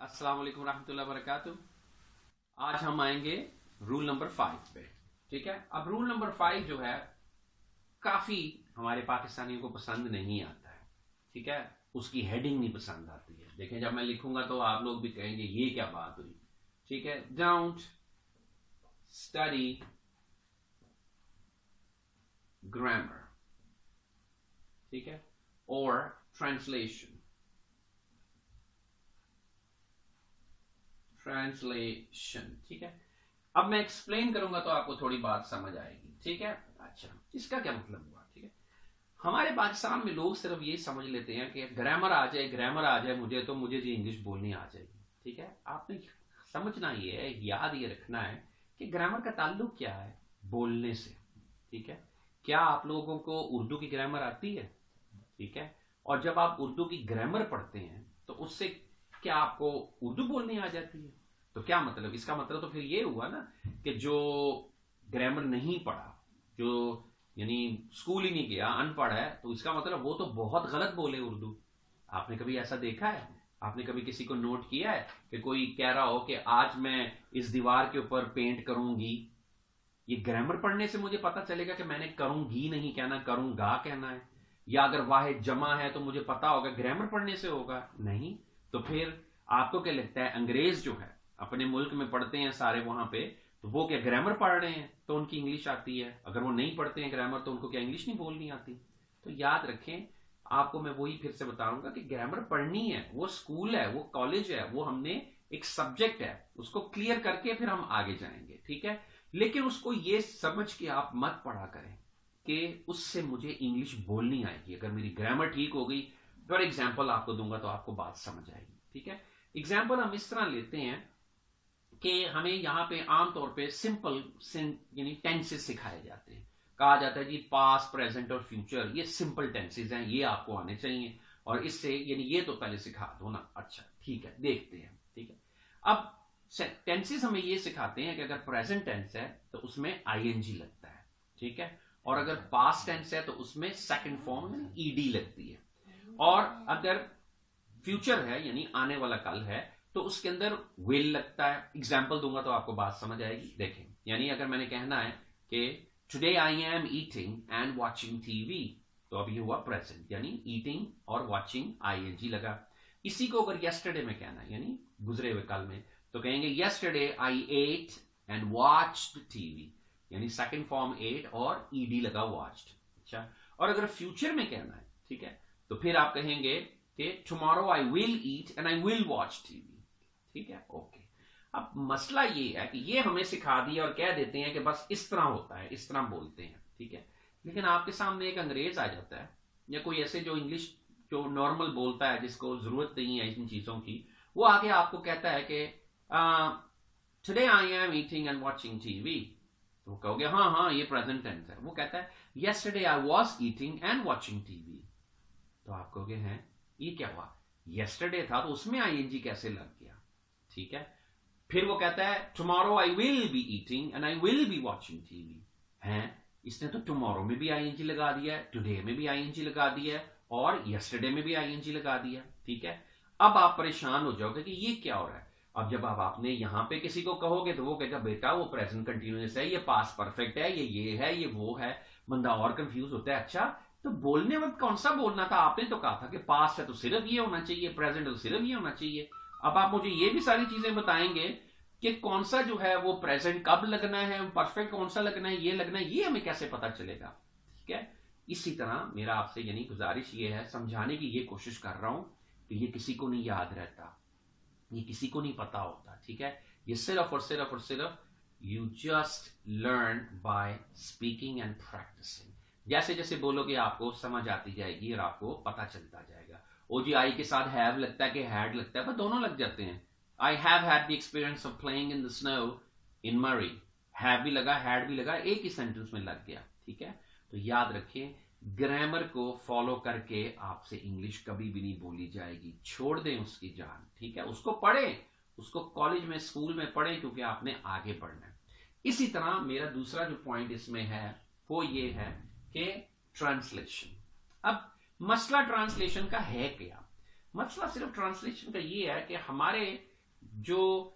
अस्सलाम वालेकुम रहमतुल्लाहि व बरकातुहू। आज हम आएंगे रूल नंबर 5 पे। ठीक है, अब रूल नंबर 5 जो है काफी हमारे पाकिस्तानियों को पसंद नहीं आता है। ठीक है, उसकी हेडिंग नहीं पसंद आती है। देखें, जब मैं लिखूंगा तो आप लोग भी कहेंगे ये क्या बात हुई। ठीक है, डोंट स्टडी ग्रामर। ठीक है, और ट्रांसलेशन ठीक है, अब मैं एक्सप्लेन करूंगा तो आपको थोड़ी बात समझ आएगी। ठीक है, अच्छा, इसका क्या मतलब हुआ। ठीक है, हमारे पाकिस्तान में लोग सिर्फ ये समझ लेते हैं कि ग्रामर आ जाए मुझे जी इंग्लिश बोलनी आ जाएगी। ठीक है, आपने समझना ये है, याद ये रखना है कि ग्रामर का ताल्लुक क्या है बोलने से। ठीक है, क्या आप लोगों को उर्दू की ग्रामर आती है? ठीक है, और जब आप उर्दू की ग्रामर पढ़ते हैं तो उससे क्या आपको उर्दू बोलनी आ जाती है? तो क्या मतलब, इसका मतलब तो फिर ये हुआ ना कि जो ग्रामर नहीं पढ़ा, जो यानी स्कूल ही नहीं गया, अनपढ़ है, तो इसका मतलब वो तो बहुत गलत बोले उर्दू। आपने कभी ऐसा देखा है? आपने कभी किसी को नोट किया है कि कोई कह रहा हो कि आज मैं इस दीवार के ऊपर पेंट करूंगी? ये ग्रामर पढ़ने से मुझे पता चलेगा कि मैंने करूंगी नहीं कहना, करूंगा कहना है। या अगर वाहिद जमा है तो मुझे पता होगा, ग्रामर पढ़ने से होगा नहीं। तो फिर आपको क्या लगता है, अंग्रेज जो है अपने मुल्क में पढ़ते हैं सारे वहां पे, तो वो क्या ग्रामर पढ़ रहे हैं तो उनकी इंग्लिश आती है? अगर वो नहीं पढ़ते हैं ग्रामर तो उनको क्या इंग्लिश नहीं बोलनी आती? तो याद रखें, आपको मैं वही फिर से बताऊंगा कि ग्रामर पढ़नी है, वो स्कूल है, वो कॉलेज है, वो हमने एक सब्जेक्ट है, उसको क्लियर करके फिर हम आगे जाएंगे। ठीक है, लेकिन उसको ये समझ के आप मत पढ़ा करें कि उससे मुझे इंग्लिश बोलनी आएगी। अगर मेरी ग्रामर ठीक हो गई, फॉर एग्जाम्पल आपको दूंगा तो आपको बात समझ आएगी। ठीक है, एग्जाम्पल हम इस तरह लेते हैं कि हमें यहां पे आमतौर पे सिंपल यानी टेंसेस सिखाए जाते हैं। कहा जाता है जी पास्ट, प्रेजेंट और फ्यूचर ये सिंपल टेंसेस हैं, ये आपको आने चाहिए, और इससे यानी ये तो पहले सिखा दो ना। अच्छा ठीक है, देखते हैं। ठीक है, अब टेंसेस हमें ये सिखाते हैं कि अगर प्रेजेंट टेंस है तो उसमें आईएनजी लगता है। ठीक है, और अगर पास्ट टेंस है तो उसमें सेकंड फॉर्म ईडी लगती है, और अगर फ्यूचर है यानी आने वाला कल है तो उसके अंदर विल लगता है। एग्जाम्पल दूंगा तो आपको बात समझ आएगी। देखें, यानी अगर मैंने कहना है कि today I am eating and watching TV, तो अब ये हुआ प्रेजेंट, यानी ईटिंग और वॉचिंग आईएनजी लगा। इसी को अगर यस्टरडे में कहना है यानी गुजरे हुए कल में, तो कहेंगे yesterday I ate and watched TV, यानी सेकंड फॉर्म एट और ईडी लगा वॉच्ड। अच्छा, और अगर फ्यूचर में कहना है, ठीक है, तो फिर आप कहेंगे कि tomorrow I will eat and I will watch TV. ठीक है, ओके। अब मसला ये है कि ये हमें सिखा दिया और कह देते हैं कि बस इस तरह होता है, इस तरह बोलते हैं। ठीक है, लेकिन आपके सामने एक अंग्रेज आ जाता है या कोई ऐसे जो इंग्लिश जो नॉर्मल बोलता है, जिसको जरूरत नहीं है इन चीजों की, वो आगे आपको कहता है कि today I am eating and watching TV, तो कहोगे हाँ हाँ ये प्रेजेंट टेंस है। वो कहता है yesterday I was eating and watching TV, तो आप कहोगे हैं ये क्या हुआ, यस्टरडे था तो उसमें आईएनजी कैसे लग गया? ठीक है, फिर वो कहता है tomorrow I will be eating and I will be watching TV, हैं इसने तो टुमारो में भी आईएनजी लगा दिया है, टुडे में भी आईएनजी लगा दिया है, और यस्टरडे में भी आईएनजी लगा दिया। ठीक है, अब आप परेशान हो जाओगे कि ये क्या हो रहा है। अब जब आप आपने यहां पे किसी को कहोगे तो वो कहेगा बेटा वो प्रेजेंट कंटिन्यूअस है, ये पास्ट परफेक्ट है, ये है, ये वो है। बंदा और कंफ्यूज होता है, अच्छा तो बोलने वक्त कौन सा बोलना था? आपने तो कहा था कि पास्ट है तो सिर्फ ये होना चाहिए, प्रेजेंट है तो सिर्फ ये होना चाहिए। अब आप मुझे ये भी सारी चीजें बताएंगे कि कौन सा जो है वो प्रेजेंट कब लगना है, परफेक्ट कौन सा लगना है, ये लगना है, ये हमें कैसे पता चलेगा? ठीक है, इसी तरह मेरा आपसे यानी गुजारिश ये है, समझाने की ये कोशिश कर रहा हूं कि ये किसी को नहीं याद रहता, ये किसी को नहीं पता होता। ठीक है, ये सिर्फ और सिर्फ और सिर्फ you just learn by speaking and practising. जैसे जैसे बोलोगे आपको समझ आती जाएगी और आपको पता चलता जाएगा। ओ जी आई के साथ हैव लगता है कि हैड लगता है, पर दोनों लग जाते हैं। I have had the experience of playing in the snow इन मरी, हैव भी लगा हैड भी लगा, एक ही सेंटेंस में लग गया। ठीक है, तो याद रखें ग्रामर को फॉलो करके आपसे इंग्लिश कभी भी नहीं बोली जाएगी, छोड़ दें उसकी जान। ठीक है, उसको पढ़ें, उसको कॉलेज में स्कूल में पढ़ें, क्योंकि आपने आगे पढ़ना है। इसी तरह मेरा दूसरा जो पॉइंट इसमें है वो ये है कि ट्रांसलेशन। अब मसला ट्रांसलेशन का है क्या? मसला सिर्फ ट्रांसलेशन का ये है कि हमारे जो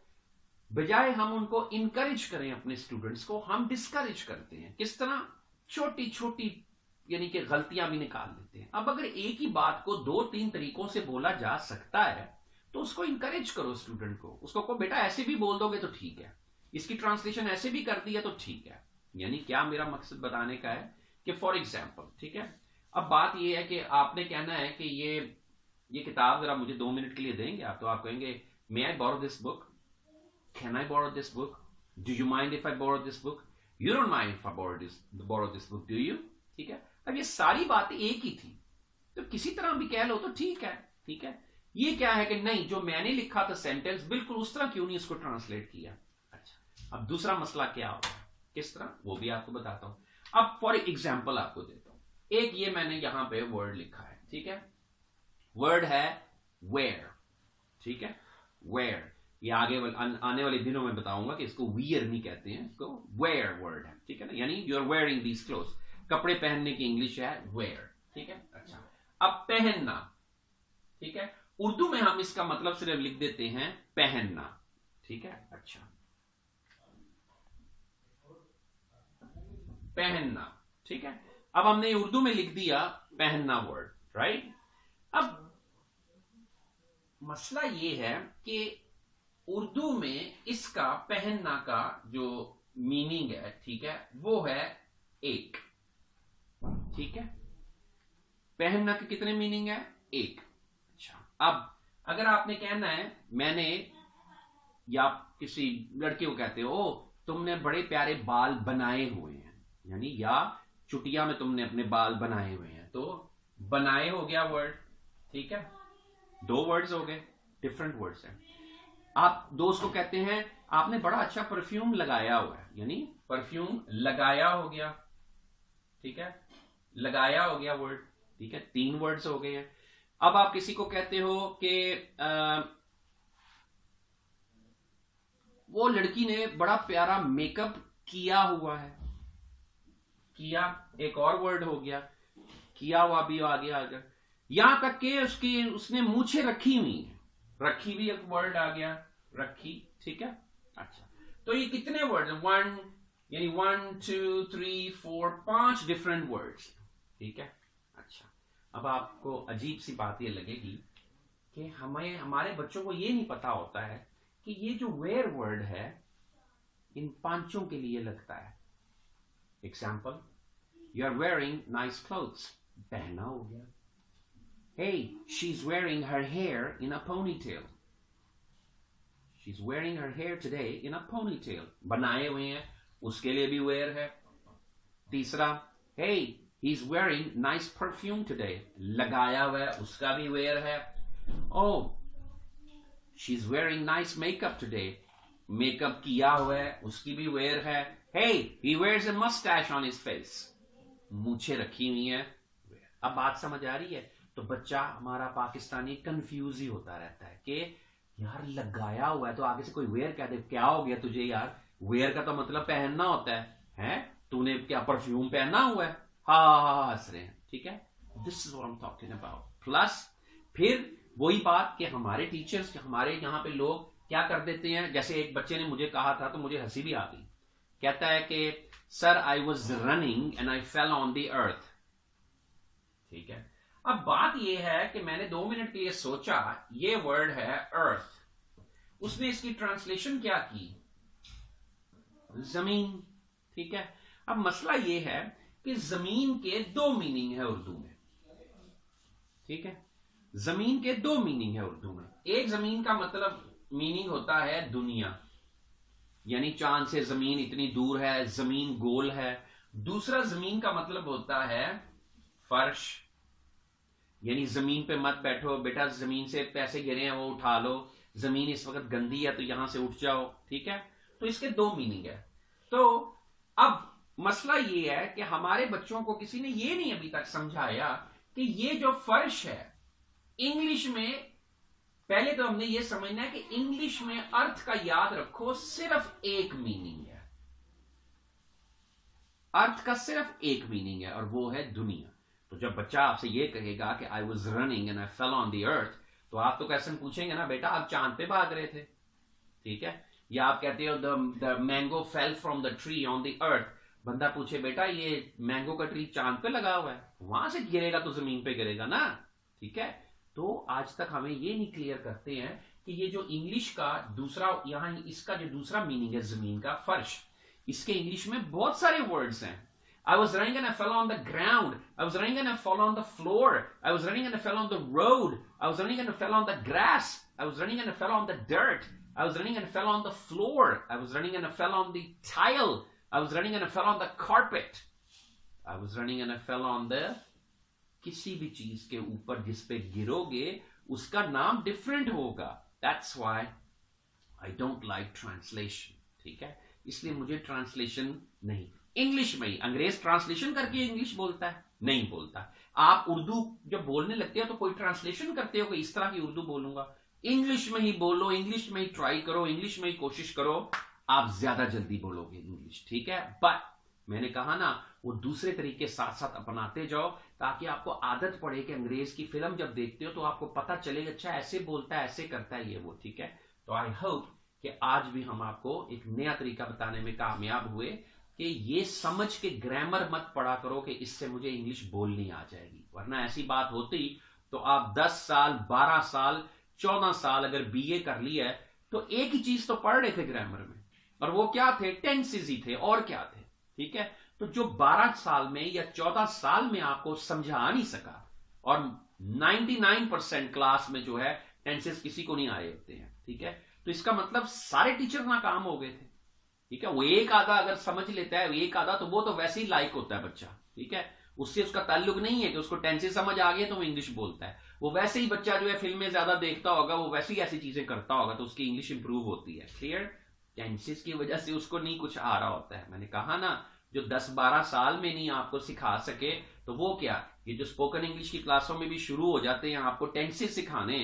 बजाय हम उनको इनकरेज करें अपने स्टूडेंट्स को, हम डिस्करेज करते हैं। किस तरह? छोटी छोटी यानी कि गलतियां भी निकाल देते हैं। अब अगर एक ही बात को 2-3 तरीकों से बोला जा सकता है तो उसको इंकरेज करो स्टूडेंट को, उसको कहो बेटा ऐसे भी बोल दोगे तो ठीक है, इसकी ट्रांसलेशन ऐसे भी कर दी है तो ठीक है। यानी क्या मेरा मकसद बताने का है कि फॉर एग्जाम्पल, ठीक है, अब बात यह है कि आपने कहना है कि ये किताब जरा मुझे 2 मिनट के लिए देंगे आप, तो आप कहेंगे may I borrow this book, can I borrow this book, do you mind if I borrow this book, you don't mind if I borrow this book, do you? ठीक है, अब ये सारी बातें एक ही थी, तो किसी तरह भी कह लो तो ठीक है। ठीक है, ये क्या है कि नहीं, जो मैंने लिखा था सेंटेंस बिल्कुल उस तरह क्यों नहीं उसको ट्रांसलेट किया। अच्छा, अब दूसरा मसला क्या होगा, किस तरह, वो भी आपको बताता हूं। अब फॉर एग्जाम्पल आपको देता हूं, एक ये मैंने यहां पे वर्ड लिखा है, ठीक है, वर्ड है वेयर, ठीक है, वेयर, ये आने वाले दिनों में बताऊंगा कि इसको वियर नहीं कहते हैं, इसको वेयर वर्ड है, ठीक है ना, यानी you are wearing these clothes, कपड़े पहनने की इंग्लिश है वेयर, ठीक है। अच्छा, अब पहनना, ठीक है, उर्दू में हम इसका मतलब सिर्फ लिख देते हैं पहनना, ठीक है। अच्छा, पहनना, ठीक है, अब हमने उर्दू में लिख दिया पहनना वर्ड, राइट। अब मसला ये है कि उर्दू में इसका पहनना का जो मीनिंग है, ठीक है, वो है एक, ठीक है, पहनना के कितने मीनिंग है? एक। अच्छा, अब अगर आपने कहना है मैंने, या किसी लड़के को कहते हो तुमने बड़े प्यारे बाल बनाए हुए हैं, यानी या चुटिया में तुमने अपने बाल बनाए हुए हैं, तो बनाए हो गया वर्ड, ठीक है, 2 वर्ड्स हो गए, डिफरेंट वर्ड्स हैं। आप दोस्त को कहते हैं आपने बड़ा अच्छा परफ्यूम लगाया हुआ है, यानी परफ्यूम लगाया हो गया, ठीक है, लगाया हो गया वर्ड, ठीक है, 3 वर्ड्स हो गए हैं। अब आप किसी को कहते हो कि वो लड़की ने बड़ा प्यारा मेकअप किया हुआ है, किया एक और वर्ड हो गया, किया हुआ भी आ गया, यहां तक कि उसने मूछे रखी हुई है, रखी भी एक वर्ड आ गया, रखी, ठीक है। अच्छा, तो ये कितने वर्ड, 1 यानी 1 2 3 4 5 डिफरेंट वर्ड्स, ठीक है। अच्छा, अब आपको अजीब सी बात ये लगेगी कि हमारे बच्चों को ये नहीं पता होता है कि ये जो वेयर वर्ड है इन 5 के लिए लगता है। Example, you are wearing nice clothes, पहना हो गया। Hey, she's wearing her hair in a ponytail. She's wearing her hair today in a ponytail. बनाए हुए हैं, उसके लिए भी wear है। तीसरा, hey, he's wearing nice perfume today. लगाया हुआ है, उसका भी wear है। Oh, she's wearing nice makeup today. Makeup किया हुआ है, उसकी भी wear है। Hey, he wears a mustache on his face. मूछें रखी हुई है। अब बात समझ आ रही है? तो बच्चा हमारा पाकिस्तानी कंफ्यूज ही होता रहता है कि यार लगाया हुआ है, तो आगे से कोई वेयर कह दे, क्या हो गया तुझे यार, वेयर का तो मतलब पहनना होता है, तूने क्या परफ्यूम पहना हुआ है? हाँ हंस रहे हैं, ठीक है। This is what I am talking about. Plus फिर वही बात कि हमारे टीचर्स, हमारे यहाँ पे लोग क्या कर देते हैं, जैसे एक बच्चे ने मुझे कहा था तो मुझे हंसी भी आ गई, कहता है कि sir I was running and I fell on the earth, ठीक है। अब बात यह है कि मैंने 2 मिनट के लिए सोचा, ये वर्ड है अर्थ, उसने इसकी ट्रांसलेशन क्या की, जमीन, ठीक है। अब मसला यह है कि जमीन के 2 मीनिंग है उर्दू में, ठीक है, जमीन के 2 मीनिंग है उर्दू में। एक जमीन का मतलब मीनिंग होता है दुनिया, यानी चांद से जमीन इतनी दूर है, जमीन गोल है। दूसरा जमीन का मतलब होता है फर्श, यानी जमीन पे मत बैठो बेटा, जमीन से पैसे गिरे हैं वो उठा लो, जमीन इस वक्त गंदी है तो यहां से उठ जाओ, ठीक है। तो इसके 2 मीनिंग है। तो अब मसला ये है कि हमारे बच्चों को किसी ने ये नहीं अभी तक समझाया कि ये जो फर्श है इंग्लिश में, पहले तो हमने ये समझना है कि इंग्लिश में अर्थ का याद रखो सिर्फ एक मीनिंग है, अर्थ का सिर्फ एक मीनिंग है और वो है दुनिया। तो जब बच्चा आपसे ये कहेगा कि I was running and I fell on the earth, तो आप तो क्वेश्चन पूछेंगे ना, बेटा आप चांद पे भाग रहे थे, ठीक है। या आप कहते हो the mango fell from the tree on the earth, बंदा पूछे बेटा ये मैंगो का ट्री चांद पे लगा हुआ है, वहां से गिरेगा तो जमीन पे गिरेगा ना, ठीक है। तो आज तक हमें ये नहीं क्लियर करते हैं कि ये जो इंग्लिश का दूसरा, यहां इसका जो दूसरा मीनिंग है जमीन का, फर्श, इसके इंग्लिश में बहुत सारे वर्ड्स हैं। I was running and I fell on the ground. I was running and I fell on the floor. I was running and I fell on the road. I was running and I fell on the grass. I was running and I fell on the dirt. I was running and I fell on the floor. I was running and I fell on the tile. I was running and I fell on the carpet. I was running and I fell on the, किसी भी चीज के ऊपर जिस पे गिरोगे उसका नाम different होगा। That's why I don't like translation, ठीक है। इसलिए मुझे ट्रांसलेशन नहीं, इंग्लिश में ही, अंग्रेज ट्रांसलेशन करके इंग्लिश बोलता है, नहीं बोलता। आप उर्दू जब बोलने लगते हो तो कोई ट्रांसलेशन करते हो कि इस तरह की उर्दू बोलूंगा, इंग्लिश में ही बोलो, इंग्लिश में ही ट्राई करो, इंग्लिश में ही कोशिश करो, आप ज्यादा जल्दी बोलोगे इंग्लिश, ठीक है। बट मैंने कहा ना, वो दूसरे तरीके साथ साथ अपनाते जाओ ताकि आपको आदत पड़े कि अंग्रेज की फिल्म जब देखते हो तो आपको पता चले अच्छा ऐसे बोलता है, ऐसे करता है, ये वो, ठीक है। तो आई होप कि आज भी हम आपको एक नया तरीका बताने में कामयाब हुए कि ये समझ के ग्रामर मत पढ़ा करो कि इससे मुझे इंग्लिश बोलनी आ जाएगी, वरना ऐसी बात होती तो आप 10 साल 12 साल 14 साल अगर बीए कर लिया है तो एक ही चीज तो पढ़ रहे थे ग्रामर में, और वो क्या थे, टेंसेस ही थे, और क्या थे, ठीक है। तो जो 12 साल में या 14 साल में आपको समझा नहीं सका, और 99% क्लास में जो है टेंसेस किसी को नहीं आए होते हैं, ठीक है। तो इसका मतलब सारे टीचर नाकाम हो गए थे, ठीक है। वो एक आधा अगर समझ लेता है, एक आधा, तो वो तो वैसे ही लायक होता है बच्चा, ठीक है। उससे उसका ताल्लुक नहीं है कि उसको टेंसेस समझ आ गए तो वो इंग्लिश बोलता है। वो वैसे ही बच्चा जो है फिल्में ज्यादा देखता होगा, वो वैसे ही ऐसी चीजें करता होगा तो उसकी इंग्लिश इंप्रूव होती है, क्लियर। टेंसेस की वजह से उसको नहीं कुछ आ रहा होता है। मैंने कहा ना, जो 10-12 साल में नहीं आपको सिखा सके तो वो क्या, ये जो स्पोकन इंग्लिश की क्लासों में भी शुरू हो जाते हैं आपको टेंसेस सिखाने,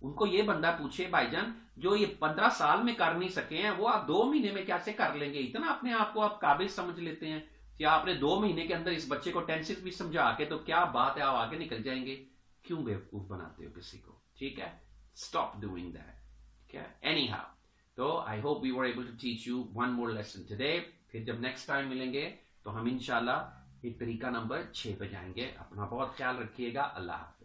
उनको ये बंदा पूछे भाईजान जो ये 15 साल में कर नहीं सके हैं वो आप 2 महीने में कैसे कर लेंगे, इतना अपने आप को आप काबिल समझ लेते हैं कि आपने 2 महीने के अंदर इस बच्चे को टेंसेस भी समझा के, तो क्या बात है, आप आगे निकल जाएंगे। क्यों बेवकूफ बनाते हो किसी को, ठीक है। स्टॉप डूइंग दैट, ठीक है। एनी हाउ, तो I hope we were able to teach you one more lesson today. फिर जब नेक्स्ट टाइम मिलेंगे तो हम इंशाल्लाह एक तरीका नंबर 6 पे जाएंगे। अपना बहुत ख्याल रखिएगा। अल्लाह हाफिज।